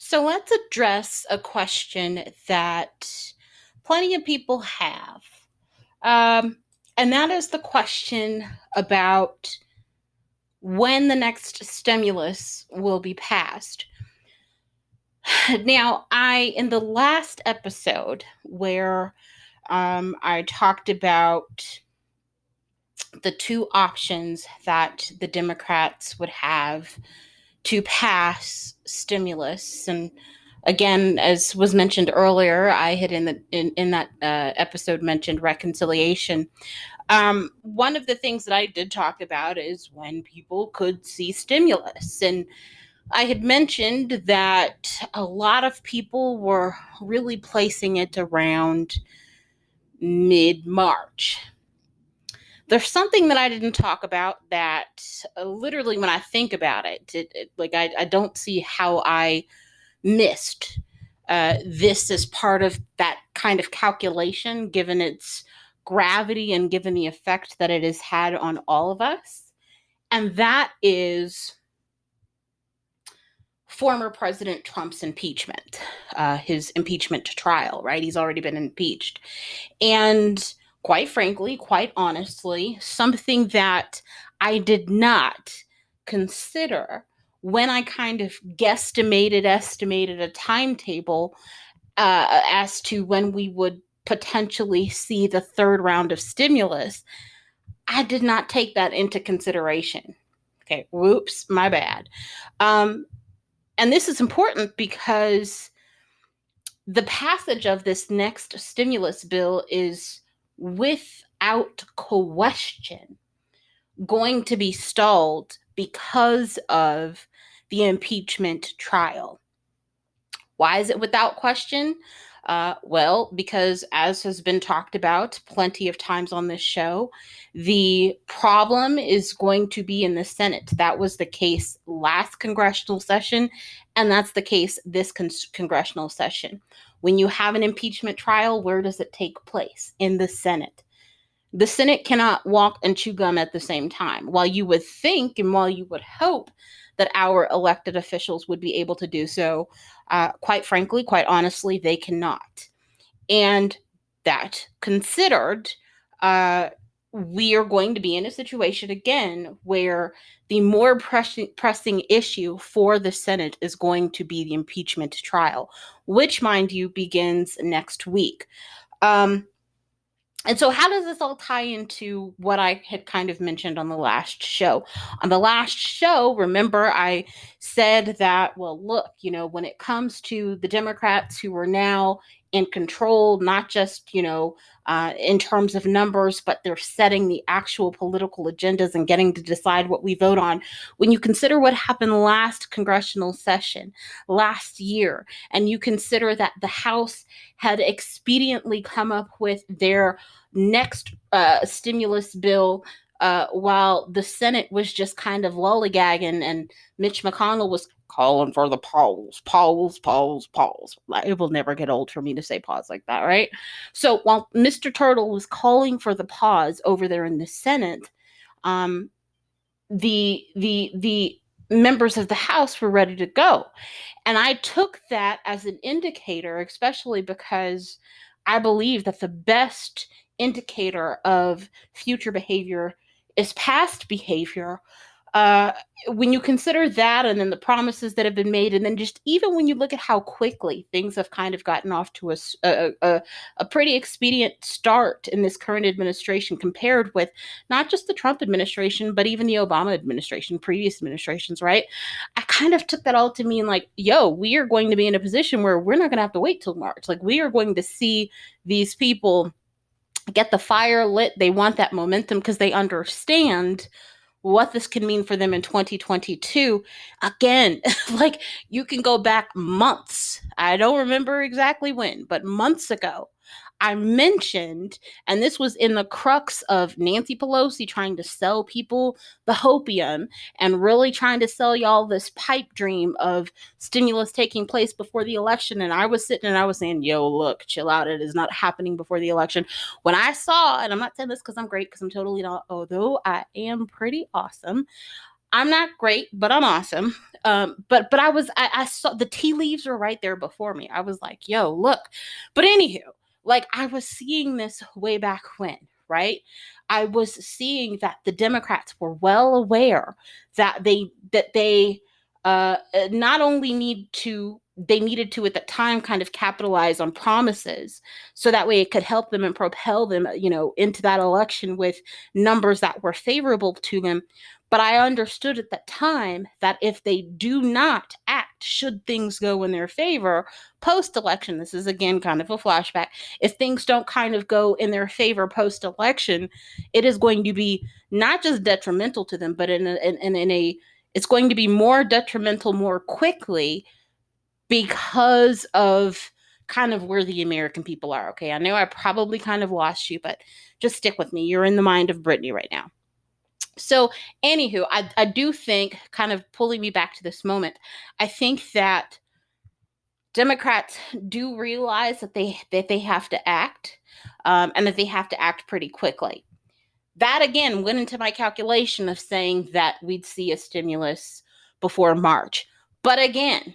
So let's address a question that plenty of people have. Um, and that is the question about when the next stimulus will be passed. Now, in the last episode where I talked about the two options that the Democrats would have to pass stimulus. And again, as was mentioned earlier, I had in that episode mentioned reconciliation. One of the things that I did talk about is when people could see stimulus. And I had mentioned that a lot of people were really placing it around mid-March. There's something that I didn't talk about that literally when I think about I don't see how I missed this as part of that kind of calculation, given its gravity and given the effect that it has had on all of us. And that is former President Trump's impeachment, his impeachment trial, right? He's already been impeached. And quite frankly, quite honestly, something that I did not consider when I kind of estimated a timetable as to when we would potentially see the third round of stimulus. I did not take that into consideration. Okay, whoops, my bad. And this is important because the passage of this next stimulus bill is without question going to be stalled because of the impeachment trial. Why is it without question? Well, because as has been talked about plenty of times on this show, the problem is going to be in the Senate. That was the case last congressional session, and that's the case this congressional session. When you have an impeachment trial, where does it take place? In the Senate. The Senate cannot walk and chew gum at the same time. While you would think and while you would hope that our elected officials would be able to do so, quite frankly, quite honestly, they cannot. And that considered, we are going to be in a situation again where the more pressing issue for the Senate is going to be the impeachment trial, which, mind you, begins next week. And so how does this all tie into what I had kind of mentioned on the last show? On the last show, remember, I said that, well, look, when it comes to the Democrats who are now in control, not just, in terms of numbers, but they're setting the actual political agendas and getting to decide what we vote on. When you consider what happened last congressional session, last year, and you consider that the House had expediently come up with their next stimulus bill, while the Senate was just kind of lollygagging and Mitch McConnell was calling for the pause. It will never get old for me to say pause like that, right? So while Mr. Turtle was calling for the pause over there in the Senate, the members of the House were ready to go. And I took that as an indicator, especially because I believe that the best indicator of future behavior is past behavior. When you consider that and then the promises that have been made, and then just even when you look at how quickly things have kind of gotten off to a pretty expedient start in this current administration compared with not just the Trump administration, but even the Obama administration, previous administrations, right? I kind of took that all to mean like, we are going to be in a position where we're not going to have to wait till March. Like, we are going to see these people get the fire lit. They want that momentum because they understand what this can mean for them in 2022. Again, like, you can go back months. I don't remember exactly when, but months ago, I mentioned, and this was in the crux of Nancy Pelosi trying to sell people the hopium and really trying to sell y'all this pipe dream of stimulus taking place before the election. And I was sitting and I was saying, look, chill out. It is not happening before the election. When I saw, and I'm not saying this because I'm great, because I'm totally not, although I am pretty awesome. I'm not great, but I'm awesome. but I saw the tea leaves were right there before me. I was like, yo, look. But anywho, like I was seeing this way back when, right? I was seeing that the Democrats were well aware that they not only they needed to at the time kind of capitalize on promises so that way it could help them and propel them, into that election with numbers that were favorable to them. But I understood at that time that if they do not act, should things go in their favor post-election, this is again kind of a flashback, if things don't kind of go in their favor post-election, it is going to be not just detrimental to them, but it's going to be more detrimental more quickly because of kind of where the American people are. Okay, I know I probably kind of lost you, but just stick with me. You're in the mind of Brittany right now. So, anywho, I do think, kind of pulling me back to this moment, I think that Democrats do realize that they have to act, and that they have to act pretty quickly. That again went into my calculation of saying that we'd see a stimulus before March. But again,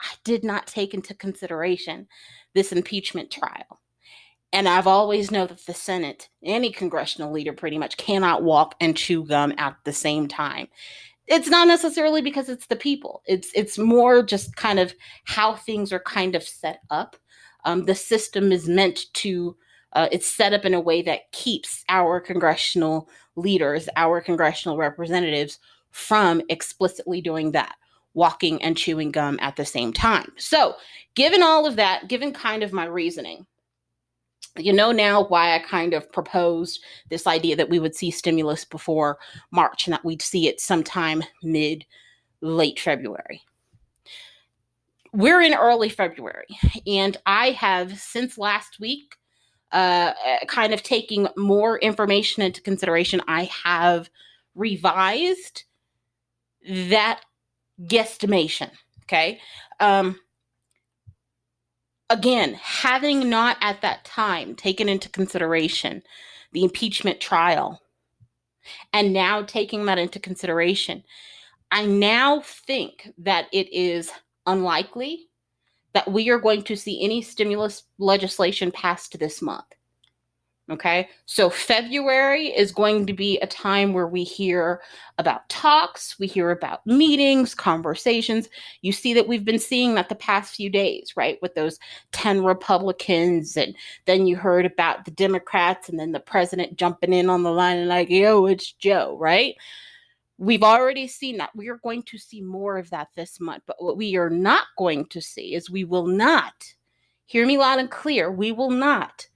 I did not take into consideration this impeachment trial. And I've always known that the Senate, any congressional leader pretty much cannot walk and chew gum at the same time. It's not necessarily because it's the people. It's more just kind of how things are kind of set up. The system is meant to, it's set up in a way that keeps our congressional leaders, our congressional representatives from explicitly doing that, walking and chewing gum at the same time. So given all of that, given kind of my reasoning, you know now why I kind of proposed this idea that we would see stimulus before March and that we'd see it sometime late February. We're in early February, and I have, since last week, kind of taking more information into consideration, I have revised that guesstimation, okay? Again, having not at that time taken into consideration the impeachment trial, and now taking that into consideration, I now think that it is unlikely that we are going to see any stimulus legislation passed this month. Okay, so February is going to be a time where we hear about talks, we hear about meetings, conversations. You see that we've been seeing that the past few days, right? With those 10 Republicans, and then you heard about the Democrats, and then the president jumping in on the line and like, yo, it's Joe, right? We've already seen that. We are going to see more of that this month. But what we are not going to see is we will not, hear me loud and clear, we will not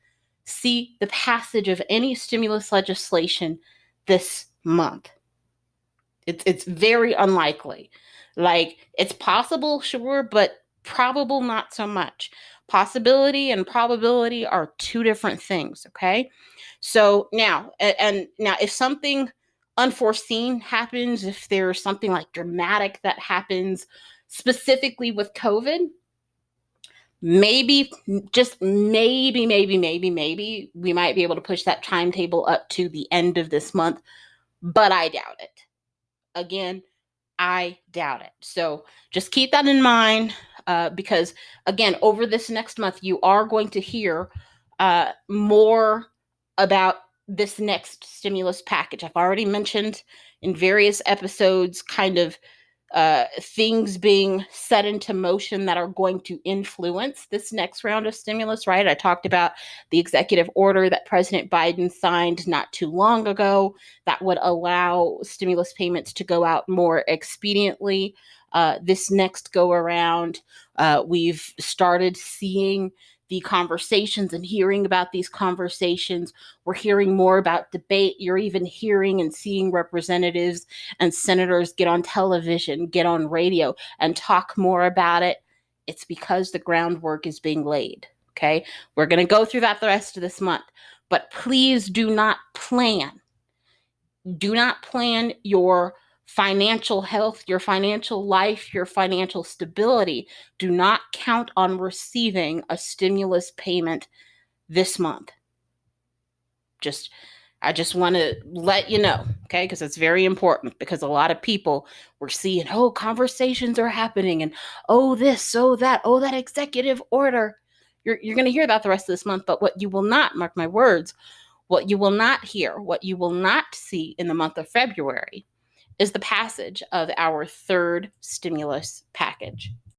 see the passage of any stimulus legislation this month. It's very unlikely. Like, it's possible, sure, but probable not so much. Possibility and probability are two different things, okay? So now, now if something unforeseen happens, if there's something like dramatic that happens specifically with COVID, maybe, just maybe, we might be able to push that timetable up to the end of this month, but I doubt it. Again, I doubt it. So just keep that in mind, because again, over this next month, you are going to hear more about this next stimulus package. I've already mentioned in various episodes kind of things being set into motion that are going to influence this next round of stimulus, right? I talked about the executive order that President Biden signed not too long ago that would allow stimulus payments to go out more expediently. This next go around, we've started seeing the conversations and hearing about these conversations. We're hearing more about debate. You're even hearing and seeing representatives and senators get on television, get on radio, and talk more about it. It's because the groundwork is being laid, okay? We're going to go through that the rest of this month. But please do not plan your financial health, your financial life, your financial stability. Do not count on receiving a stimulus payment this month. Just I just want to let you know, okay? Because it's very important, because a lot of people were seeing, oh, conversations are happening, and oh, this, oh, that executive order. You're going to hear that the rest of this month. But what you will not, mark my words, what you will not hear, what you will not see in the month of February is the passage of our third stimulus package.